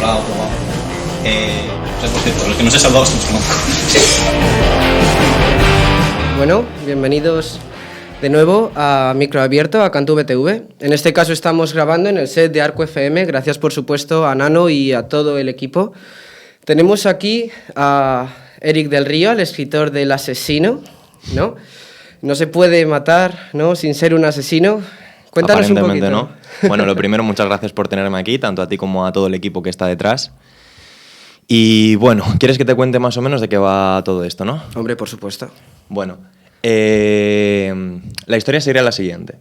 hablado, probado. Pues por cierto, los que no se salvado los conozco. Bueno, bienvenidos de nuevo a Micro Abierto, a Cantú BTV. En este caso estamos grabando en el set de Arco FM, gracias por supuesto a Nano y a todo el equipo. Tenemos aquí a Eric del Río, el escritor del Asesino, ¿no? No se puede matar, ¿no?, sin ser un asesino. Cuéntanos un poquito. ¿No? Bueno, lo primero, muchas gracias por tenerme aquí, tanto a ti como a todo el equipo que está detrás. Y bueno, ¿quieres que te cuente más o menos de qué va todo esto, no? Hombre, por supuesto. Bueno, la historia sería la siguiente.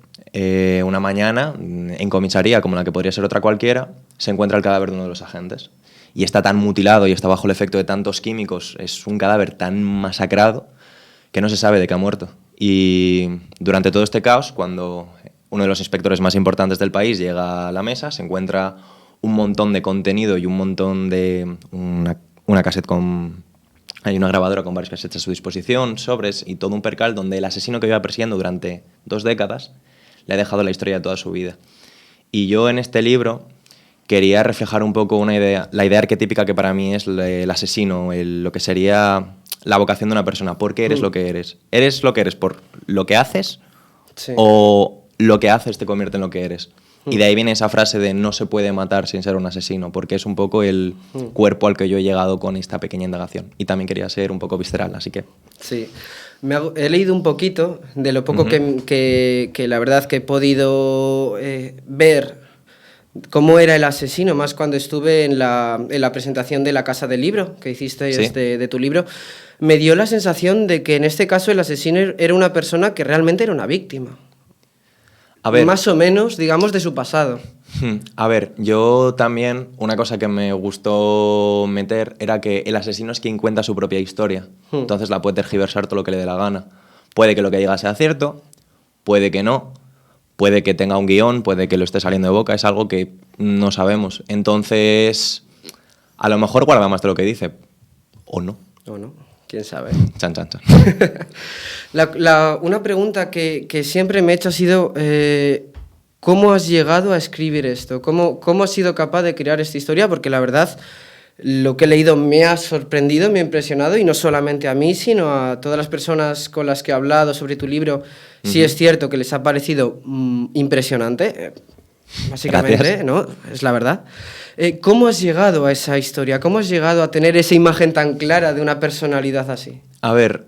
Una mañana, en comisaría, como la que podría ser otra cualquiera, se encuentra el cadáver de uno de los agentes. Y está tan mutilado y está bajo el efecto de tantos químicos, es un cadáver tan masacrado que no se sabe de qué ha muerto. Y durante todo este caos, cuando uno de los inspectores más importantes del país llega a la mesa, se encuentra un montón de contenido y un montón de... una cassette con... Hay una grabadora con varios cassettes a su disposición, sobres y todo un percal donde el asesino que iba persiguiendo durante 2 décadas le ha dejado la historia de toda su vida. Y yo en este libro quería reflejar un poco una idea, la idea arquetípica que para mí es el asesino, lo que sería la vocación de una persona. ¿Por qué eres lo que eres? ¿Eres lo que eres por lo que haces? Sí. ¿O lo que haces te convierte en lo que eres? Y de ahí viene esa frase de no se puede matar sin ser un asesino, porque es un poco el cuerpo al que yo he llegado con esta pequeña indagación. Y también quería ser un poco visceral, así que... Sí, he leído un poquito de lo poco que la verdad que he podido ver cómo era el asesino, más cuando estuve en la presentación de la Casa del Libro que hiciste, ¿Sí? de tu libro. Me dio la sensación de que en este caso el asesino era una persona que realmente era una víctima. A ver, más o menos, digamos, de su pasado. A ver, yo también, una cosa que me gustó meter era que el asesino es quien cuenta su propia historia. Entonces la puede tergiversar todo lo que le dé la gana. Puede que lo que diga sea cierto, puede que no, puede que tenga un guión, puede que lo esté saliendo de boca, es algo que no sabemos. Entonces, a lo mejor guarda más de lo que dice, o no. O no. ¿Quién sabe? Chan, chan, chan. Una pregunta que siempre me he hecho ha sido ¿cómo has llegado a escribir esto? ¿Cómo has sido capaz de crear esta historia? Porque la verdad, lo que he leído me ha sorprendido, me ha impresionado, y no solamente a mí, sino a todas las personas con las que he hablado sobre tu libro. Sí es cierto que les ha parecido impresionante, básicamente. Gracias. ¿No? Es la verdad. ¿Cómo has llegado a esa historia? ¿Cómo has llegado a tener esa imagen tan clara de una personalidad así? A ver,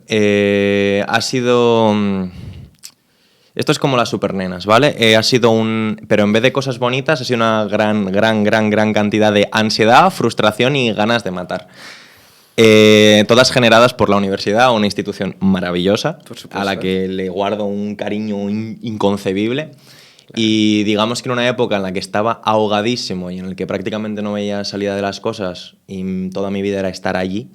ha sido... Esto es como las supernenas, ¿vale? Ha sido pero en vez de cosas bonitas, ha sido una gran cantidad de ansiedad, frustración y ganas de matar. Todas generadas por la universidad, una institución maravillosa, a la que le guardo un cariño inconcebible. Y digamos que en una época en la que estaba ahogadísimo y en el que prácticamente no veía salida de las cosas y toda mi vida era estar allí,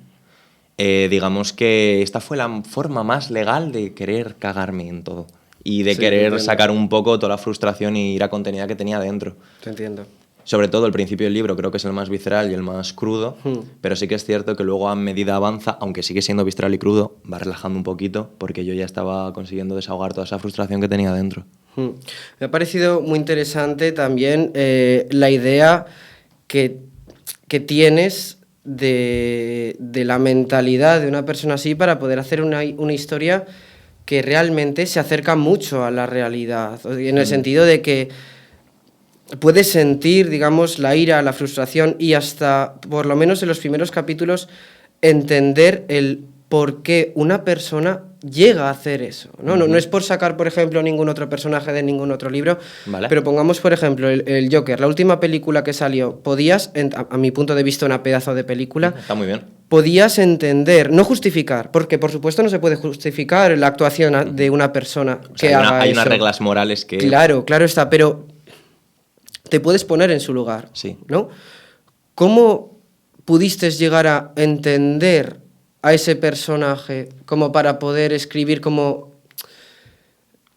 digamos que esta fue la forma más legal de querer cagarme en todo y de querer sacar un poco toda la frustración y ira contenida que tenía dentro. Te entiendo. Sobre todo el principio del libro creo que es el más visceral y el más crudo, pero sí que es cierto que luego a medida avanza, aunque sigue siendo visceral y crudo, va relajando un poquito porque yo ya estaba consiguiendo desahogar toda esa frustración que tenía dentro. Me ha parecido muy interesante también la idea que tienes de la mentalidad de una persona así para poder hacer una historia que realmente se acerca mucho a la realidad, en el sentido de que puedes sentir, digamos, la ira, la frustración y hasta, por lo menos en los primeros capítulos, entender el por qué una persona llega a hacer eso. No es por sacar, por ejemplo, ningún otro personaje de ningún otro libro, ¿vale? Pero pongamos, por ejemplo, el Joker, la última película que salió, podías, a mi punto de vista, una pedazo de película. Está muy bien. Podías entender, no justificar, porque por supuesto no se puede justificar la actuación de una persona que haga eso. Hay unas reglas morales que... Claro está, pero te puedes poner en su lugar, sí, ¿no? ¿Cómo pudiste llegar a entender a ese personaje como para poder escribir, como,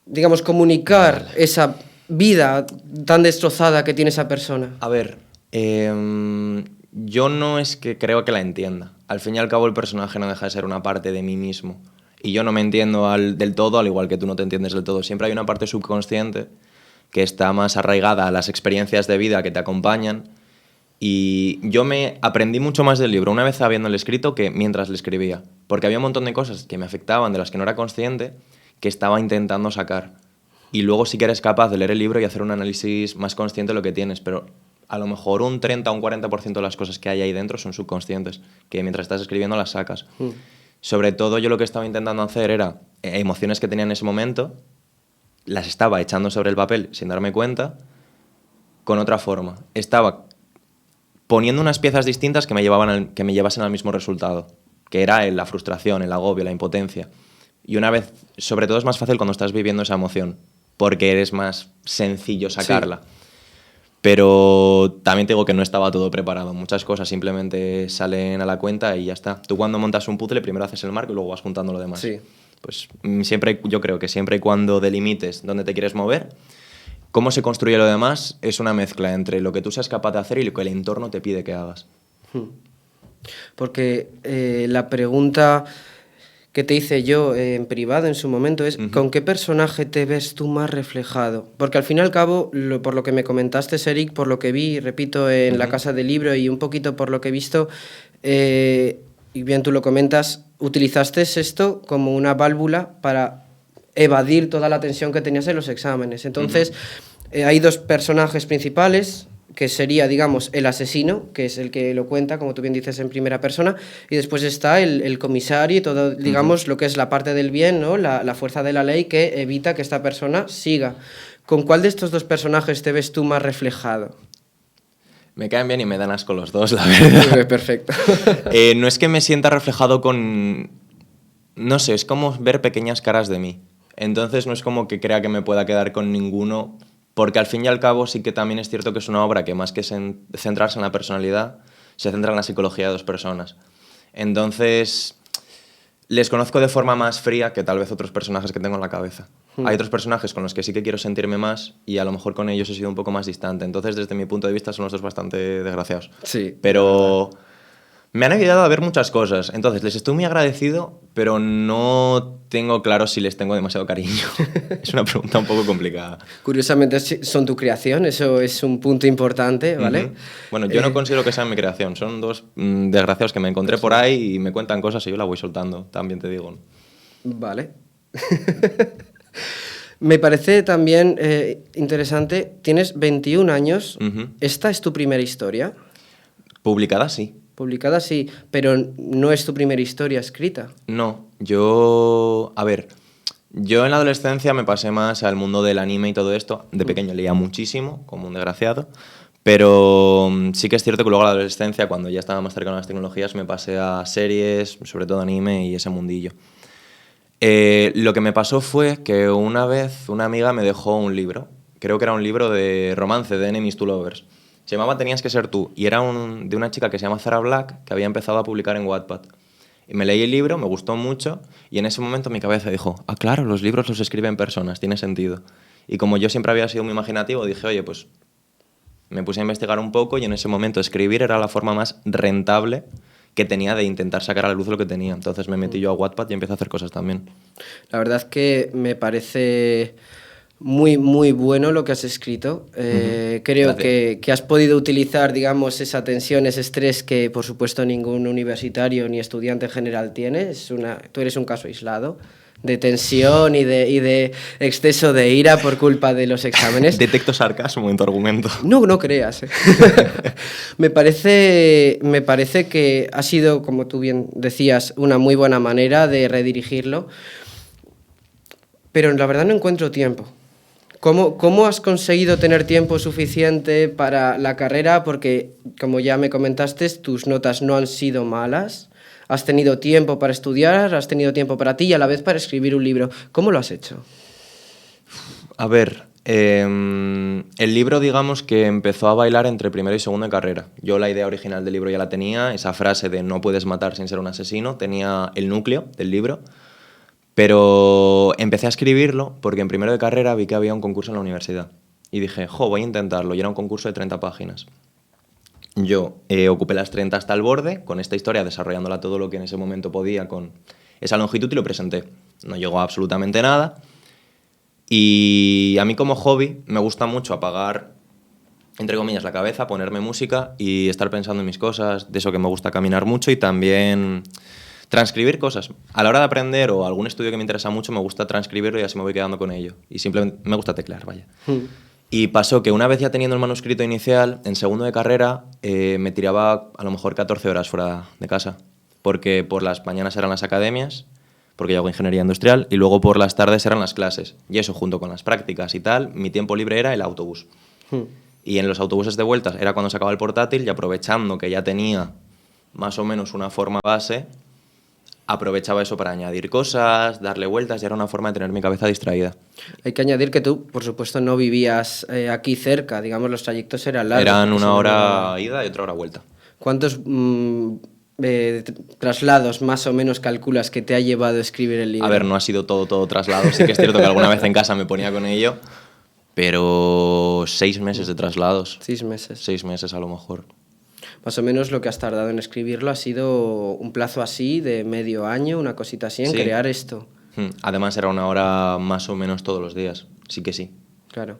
digamos, comunicar esa vida tan destrozada que tiene esa persona? A ver, yo no es que creo que la entienda. Al fin y al cabo el personaje no deja de ser una parte de mí mismo. Y yo no me entiendo del todo, al igual que tú no te entiendes del todo. Siempre hay una parte subconsciente que está más arraigada a las experiencias de vida que te acompañan Y yo me aprendí mucho más del libro una vez habiéndole escrito que mientras le escribía. Porque había un montón de cosas que me afectaban, de las que no era consciente, que estaba intentando sacar. Y luego sí que eres capaz de leer el libro y hacer un análisis más consciente de lo que tienes, pero a lo mejor un 30 o un 40% de las cosas que hay ahí dentro son subconscientes, que mientras estás escribiendo las sacas. Sobre todo yo lo que estaba intentando hacer era emociones que tenía en ese momento, las estaba echando sobre el papel sin darme cuenta, con otra forma. Estaba poniendo unas piezas distintas que me llevasen al mismo resultado, que era la frustración, el agobio, la impotencia. Y una vez, sobre todo es más fácil cuando estás viviendo esa emoción, porque eres más sencillo sacarla. Sí. Pero también te digo que no estaba todo preparado. Muchas cosas simplemente salen a la cuenta y ya está. Tú cuando montas un puzzle primero haces el marco y luego vas juntando lo demás. Sí. Pues siempre, yo creo que siempre y cuando delimites dónde te quieres mover, cómo se construye lo demás es una mezcla entre lo que tú seas capaz de hacer y lo que el entorno te pide que hagas. Porque la pregunta que te hice yo en privado en su momento es ¿con qué personaje te ves tú más reflejado? Porque al fin y al cabo, por lo que me comentaste, Eric, por lo que vi, repito, en la Casa del Libro y un poquito por lo que he visto, y bien tú lo comentas, utilizaste esto como una válvula para evadir toda la tensión que tenías en los exámenes. Entonces, hay dos personajes principales, que sería, digamos, el asesino, que es el que lo cuenta, como tú bien dices, en primera persona, y después está el comisario y todo, digamos, lo que es la parte del bien, ¿no? La fuerza de la ley que evita que esta persona siga. ¿Con cuál de estos dos personajes te ves tú más reflejado? Me caen bien y me dan asco los dos, la verdad. Perfecto. No es que me sienta reflejado con... No sé, es como ver pequeñas caras de mí. Entonces no es como que crea que me pueda quedar con ninguno, porque al fin y al cabo sí que también es cierto que es una obra que más que centrarse en la personalidad, se centra en la psicología de dos personas. Entonces les conozco de forma más fría que tal vez otros personajes que tengo en la cabeza. Hay otros personajes con los que sí que quiero sentirme más y a lo mejor con ellos he sido un poco más distante. Entonces desde mi punto de vista son los dos bastante desgraciados. Sí. Pero me han ayudado a ver muchas cosas. Entonces les estoy muy agradecido, pero no tengo claro si les tengo demasiado cariño. Es una pregunta un poco complicada. Curiosamente son tu creación, eso es un punto importante, ¿vale? Bueno, yo no considero que sean mi creación, son dos desgraciados que me encontré por ahí y me cuentan cosas y yo las voy soltando, también te digo. Vale. Me parece también interesante, tienes 21 años, ¿esta es tu primera historia? Publicada sí. Publicada sí, pero no es tu primera historia escrita. No, yo en la adolescencia me pasé más al mundo del anime y todo esto. De pequeño leía muchísimo, como un desgraciado, pero sí que es cierto que luego en la adolescencia, cuando ya estaba más cercano a las tecnologías, me pasé a series, sobre todo anime y ese mundillo. Lo que me pasó fue que una vez una amiga me dejó un libro, creo que era un libro de romance, de Enemies to Lovers. Se llamaba Tenías que ser tú y era de una chica que se llama Zara Black que había empezado a publicar en Wattpad. Y me leí el libro, me gustó mucho y en ese momento mi cabeza dijo, ah, claro, los libros los escriben personas, tiene sentido. Y como yo siempre había sido muy imaginativo, dije, oye, pues me puse a investigar un poco y en ese momento escribir era la forma más rentable que tenía de intentar sacar a la luz lo que tenía. Entonces me metí yo a Wattpad y empecé a hacer cosas también. La verdad es que me parece muy, muy bueno lo que has escrito. Creo que has podido utilizar, digamos, esa tensión, ese estrés que, por supuesto, ningún universitario ni estudiante en general tiene. Tú eres un caso aislado de tensión y de exceso de ira por culpa de los exámenes. Detecto sarcasmo en tu argumento. No creas. Me parece que ha sido, como tú bien decías, una muy buena manera de redirigirlo, pero la verdad no encuentro tiempo. ¿Cómo has conseguido tener tiempo suficiente para la carrera? Porque, como ya me comentaste, tus notas no han sido malas. Has tenido tiempo para estudiar, has tenido tiempo para ti y a la vez para escribir un libro. ¿Cómo lo has hecho? A ver, el libro, digamos que empezó a bailar entre primero y segundo de carrera. Yo la idea original del libro ya la tenía, esa frase de no puedes matar sin ser un asesino, tenía el núcleo del libro. Pero empecé a escribirlo porque en primero de carrera vi que había un concurso en la universidad. Y dije, voy a intentarlo. Y era un concurso de 30 páginas. Yo ocupé las 30 hasta el borde, con esta historia, desarrollándola todo lo que en ese momento podía con esa longitud y lo presenté. No llegó a absolutamente nada. Y a mí como hobby me gusta mucho apagar entre comillas, la cabeza, ponerme música y estar pensando en mis cosas, de eso que me gusta caminar mucho y también transcribir cosas. A la hora de aprender o algún estudio que me interesa mucho, me gusta transcribirlo y así me voy quedando con ello. Y simplemente me gusta teclear, vaya. Y pasó que una vez ya teniendo el manuscrito inicial, en segundo de carrera, me tiraba a lo mejor 14 horas fuera de casa, porque por las mañanas eran las academias, porque yo hago ingeniería industrial, y luego por las tardes eran las clases. Y eso, junto con las prácticas y tal, mi tiempo libre era el autobús. Y en los autobuses de vueltas era cuando sacaba el portátil y aprovechando que ya tenía más o menos una forma base, aprovechaba eso para añadir cosas, darle vueltas, y era una forma de tener mi cabeza distraída. Hay que añadir que tú, por supuesto, no vivías aquí cerca, digamos, los trayectos eran largos. Eran porque si una no, hora ida y otra hora vuelta. ¿Cuántos traslados más o menos calculas que te ha llevado a escribir el libro? A ver, no ha sido todo traslado. Sí que es cierto que alguna vez en casa me ponía con ello, pero 6 meses de traslados. 6 meses. 6 meses a lo mejor. Más o menos lo que has tardado en escribirlo ha sido un plazo así de medio año, una cosita así, en Sí. crear esto. Además era una hora más o menos todos los días. Sí que sí. Claro.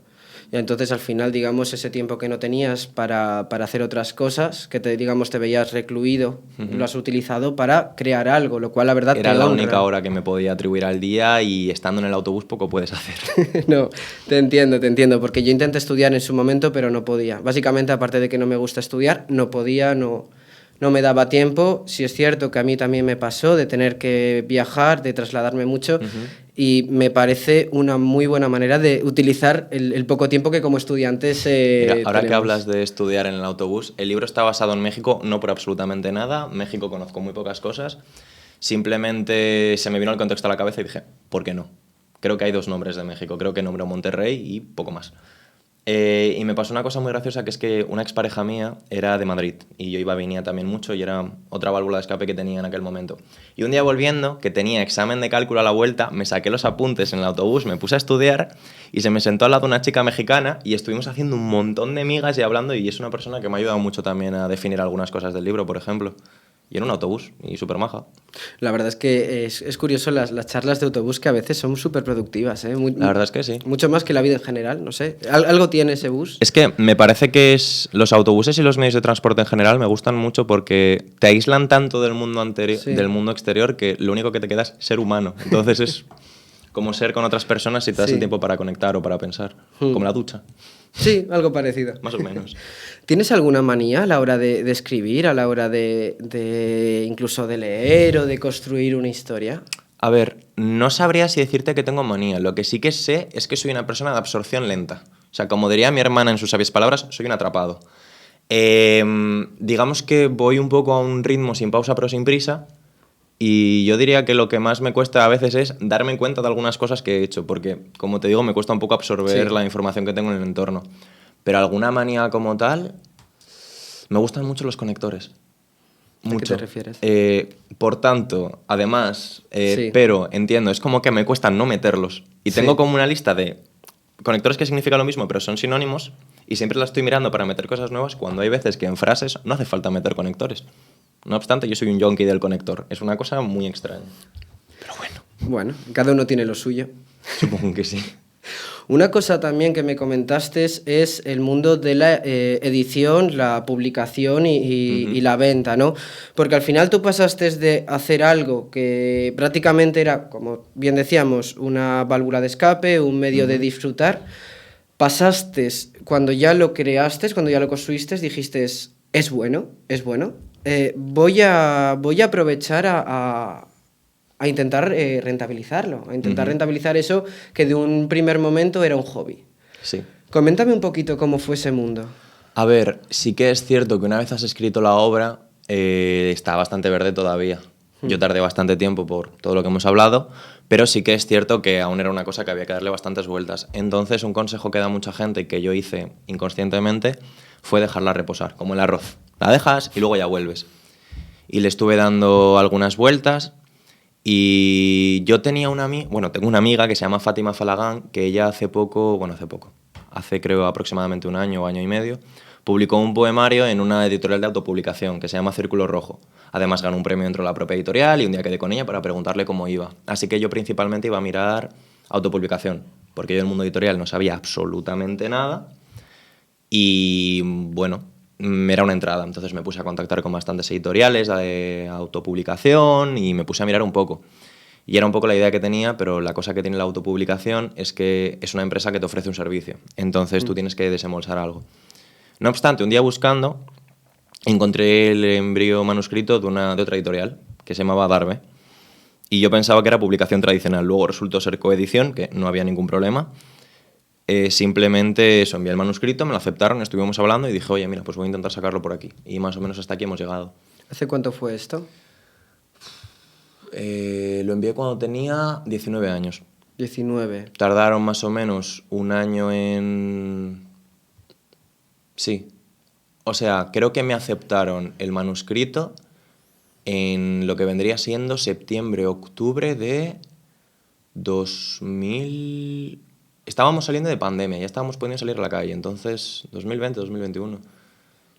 Y entonces al final, digamos, ese tiempo que no tenías para hacer otras cosas, que digamos, te veías recluido, lo has utilizado para crear algo, lo cual la verdad Era te la honra. única hora que me podía atribuir al día y estando en el autobús poco puedes hacer. No, te entiendo, porque yo intenté estudiar en su momento, pero no podía. Básicamente, aparte de que no me gusta estudiar, no podía, no me daba tiempo. Sí es cierto que a mí también me pasó de tener que viajar, de trasladarme mucho, y me parece una muy buena manera de utilizar el poco tiempo que como estudiantes Mira, ahora que tenemos. hablas de estudiar en el autobús, el libro está basado en México, no por absolutamente nada. México conozco muy pocas cosas. Simplemente se me vino el contexto a la cabeza y dije, ¿por qué no? Creo que hay 2 nombres de México. Creo que nombró Monterrey y poco más. Y me pasó una cosa muy graciosa, que es que una expareja mía era de Madrid y yo iba, venía también mucho y era otra válvula de escape que tenía en aquel momento. Y un día volviendo, que tenía examen de cálculo a la vuelta, me saqué los apuntes en el autobús, me puse a estudiar y se me sentó al lado una chica mexicana y estuvimos haciendo un montón de migas y hablando, y es una persona que me ha ayudado mucho también a definir algunas cosas del libro, por ejemplo. Y en un autobús, y súper maja. La verdad es que es curioso las charlas de autobús, que a veces son súper productivas, ¿eh? La verdad es que sí. Mucho más que la vida en general, no sé. Algo tiene ese bus. Es que me parece que los autobuses y los medios de transporte en general me gustan mucho porque te aíslan tanto del mundo Sí. del mundo exterior, que lo único que te queda es ser humano. Entonces es como ser con otras personas y te das Sí. el tiempo para conectar o para pensar. Como la ducha, Sí, algo parecido. más o menos. ¿Tienes alguna manía a la hora de escribir, a la hora de incluso de leer o de construir una historia? A ver, no sabría si decirte que tengo manía. Lo que sí que sé es que soy una persona de absorción lenta. O sea, como diría mi hermana en sus sabias palabras, soy un atrapado. Digamos que voy un poco a un ritmo sin pausa pero sin prisa, y yo diría que lo que más me cuesta a veces es darme cuenta de algunas cosas que he hecho, porque, como te digo, me cuesta un poco absorber Sí. la información que tengo en el entorno. Pero alguna manía como tal, me gustan mucho los conectores. Mucho. ¿A qué te refieres? Por tanto, además, Sí. pero entiendo, es como que me cuesta no meterlos. Y Sí. tengo como una lista de conectores que significan lo mismo, pero son sinónimos, y siempre la estoy mirando para meter cosas nuevas, cuando hay veces que en frases no hace falta meter conectores. No obstante, yo soy un yonki del conector. Es una cosa muy extraña. Pero bueno, Bueno, cada uno tiene lo suyo. supongo que sí. Una cosa también que me comentaste es el mundo de la edición, la publicación y la venta, ¿no? Porque al final tú pasaste de hacer algo que prácticamente era, como bien decíamos, una válvula de escape, un medio de disfrutar. Pasaste, cuando ya lo creaste, cuando ya lo construiste, dijiste, es bueno. Voy a aprovechar a intentar rentabilizarlo, a intentar rentabilizar eso que de un primer momento era un hobby. Sí. Coméntame un poquito cómo fue ese mundo. A ver, sí que es cierto que una vez has escrito la obra, está bastante verde todavía. Yo tardé bastante tiempo por todo lo que hemos hablado, pero sí que es cierto que aún era una cosa que había que darle bastantes vueltas. Entonces, un consejo que da mucha gente y que yo hice inconscientemente fue dejarla reposar, como el arroz. La dejas y luego ya vuelves. Y le estuve dando algunas vueltas. Y yo tengo una amiga que se llama Fátima Falagán, que ella hace creo aproximadamente un año o año y medio, publicó un poemario en una editorial de autopublicación que se llama Círculo Rojo. Además ganó un premio dentro de la propia editorial y un día quedé con ella para preguntarle cómo iba. Así que yo principalmente iba a mirar autopublicación, porque yo del mundo editorial no sabía absolutamente nada. Y bueno, era una entrada. Entonces me puse a contactar con bastantes editoriales de autopublicación y me puse a mirar un poco. Y era un poco la idea que tenía, pero la cosa que tiene la autopublicación es que es una empresa que te ofrece un servicio. Entonces tú tienes que desembolsar algo. No obstante, un día buscando, encontré el embrión manuscrito de otra editorial, que se llamaba Darbe. Y yo pensaba que era publicación tradicional. Luego resultó ser coedición, que no había ningún problema. Simplemente eso, envié el manuscrito, me lo aceptaron, estuvimos hablando y dije, oye, mira, pues voy a intentar sacarlo por aquí. Y más o menos hasta aquí hemos llegado. ¿Hace cuánto fue esto? Lo envié cuando tenía 19 años. 19. Tardaron más o menos un año en... Sí. O sea, creo que me aceptaron el manuscrito en lo que vendría siendo septiembre, octubre de 2000... Estábamos saliendo de pandemia, ya estábamos pudiendo salir a la calle, entonces 2020, 2021.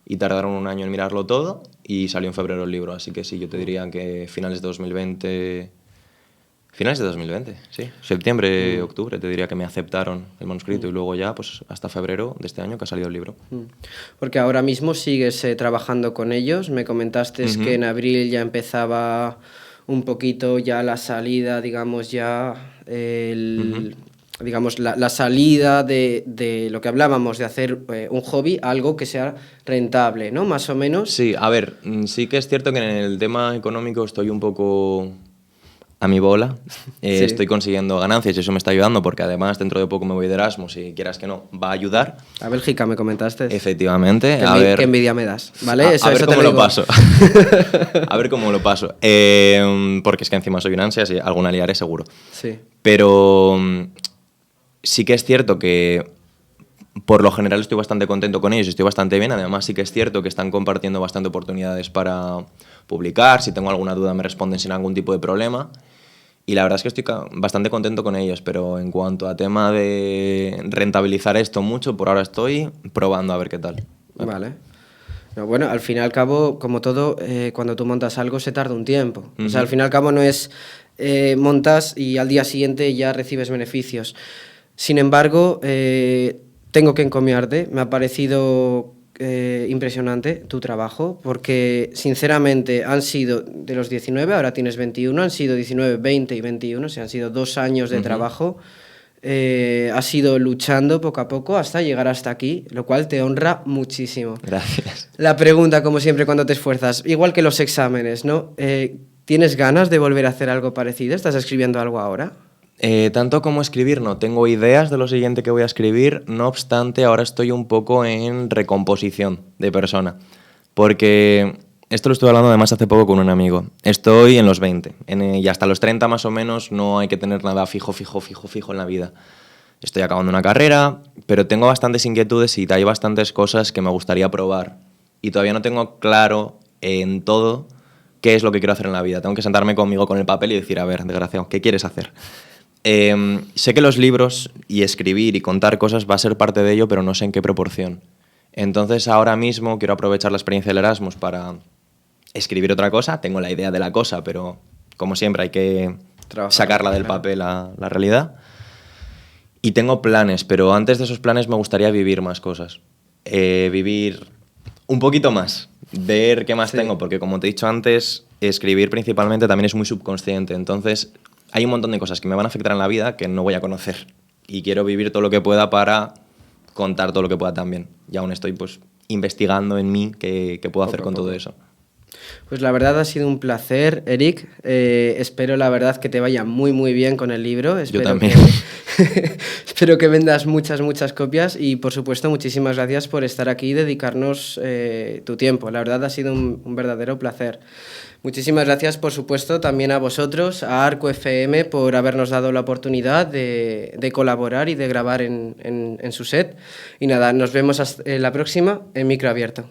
Y tardaron un año en mirarlo todo y salió en febrero el libro, así que sí, yo te diría que finales de 2020... Finales de 2020, sí. Septiembre, octubre, te diría que me aceptaron el manuscrito y luego ya, pues hasta febrero de este año que ha salido el libro. Porque ahora mismo sigues trabajando con ellos. Me comentaste que en abril ya empezaba un poquito ya la salida, digamos, ya digamos, la salida de lo que hablábamos, de hacer un hobby, algo que sea rentable, ¿no? Más o menos. Sí, a ver, sí que es cierto que en el tema económico estoy un poco a mi bola. Sí. Estoy consiguiendo ganancias y eso me está ayudando porque además dentro de poco me voy de Erasmus y quieras que no, va a ayudar. A Bélgica me comentaste. Efectivamente. Qué envidia me das, ¿vale? A ver eso cómo te lo digo. paso. A ver cómo lo paso. Porque es que encima soy un ansias y alguna liaré seguro. Sí. Pero sí que es cierto que por lo general estoy bastante contento con ellos, estoy bastante bien. Además sí que es cierto que están compartiendo bastante oportunidades para publicar. Si tengo alguna duda me responden sin algún tipo de problema. Y la verdad es que estoy bastante contento con ellos, pero en cuanto a tema de rentabilizar esto mucho, por ahora estoy probando a ver qué tal. Vale. No, bueno, al fin y al cabo, como todo, cuando tú montas algo se tarda un tiempo. O sea, al fin y al cabo no es montas y al día siguiente ya recibes beneficios. Sin embargo, tengo que encomiarte. Me ha parecido impresionante tu trabajo, porque sinceramente han sido de los 19, ahora tienes 21, han sido 19, 20 y 21, o sea, han sido 2 años de trabajo. Has ido luchando poco a poco hasta llegar hasta aquí, lo cual te honra muchísimo. Gracias. La pregunta, como siempre, cuando te esfuerzas, igual que los exámenes, ¿no? ¿Tienes ganas de volver a hacer algo parecido? ¿Estás escribiendo algo ahora? Tanto como escribir, no. Tengo ideas de lo siguiente que voy a escribir, no obstante, ahora estoy un poco en recomposición de persona. Porque esto lo estuve hablando además hace poco con un amigo. Estoy en los 20 y hasta los 30 más o menos no hay que tener nada fijo en la vida. Estoy acabando una carrera, pero tengo bastantes inquietudes y hay bastantes cosas que me gustaría probar. Y todavía no tengo claro en todo qué es lo que quiero hacer en la vida. Tengo que sentarme conmigo con el papel y decir, a ver, desgraciado, ¿qué quieres hacer? Sé que los libros y escribir y contar cosas va a ser parte de ello, pero no sé en qué proporción. Entonces ahora mismo quiero aprovechar la experiencia del Erasmus para escribir otra cosa. Tengo la idea de la cosa, pero como siempre hay que sacarla del papel a la realidad. Y tengo planes, pero antes de esos planes me gustaría vivir más cosas. Vivir un poquito más, ver qué más tengo, porque como te he dicho antes, escribir principalmente también es muy subconsciente. Entonces hay un montón de cosas que me van a afectar en la vida que no voy a conocer. Y quiero vivir todo lo que pueda para contar todo lo que pueda también. Y aún estoy pues investigando en mí qué puedo hacer con todo eso. Pues la verdad ha sido un placer, Eric. Espero la verdad que te vaya muy muy bien con el libro. Espero Yo también. Espero que vendas muchas copias y por supuesto muchísimas gracias por estar aquí y dedicarnos tu tiempo. La verdad ha sido un verdadero placer. Muchísimas gracias, por supuesto, también a vosotros, a Arco FM, por habernos dado la oportunidad de colaborar y de grabar en su set. Y nada, nos vemos hasta la próxima en Micro Abierto.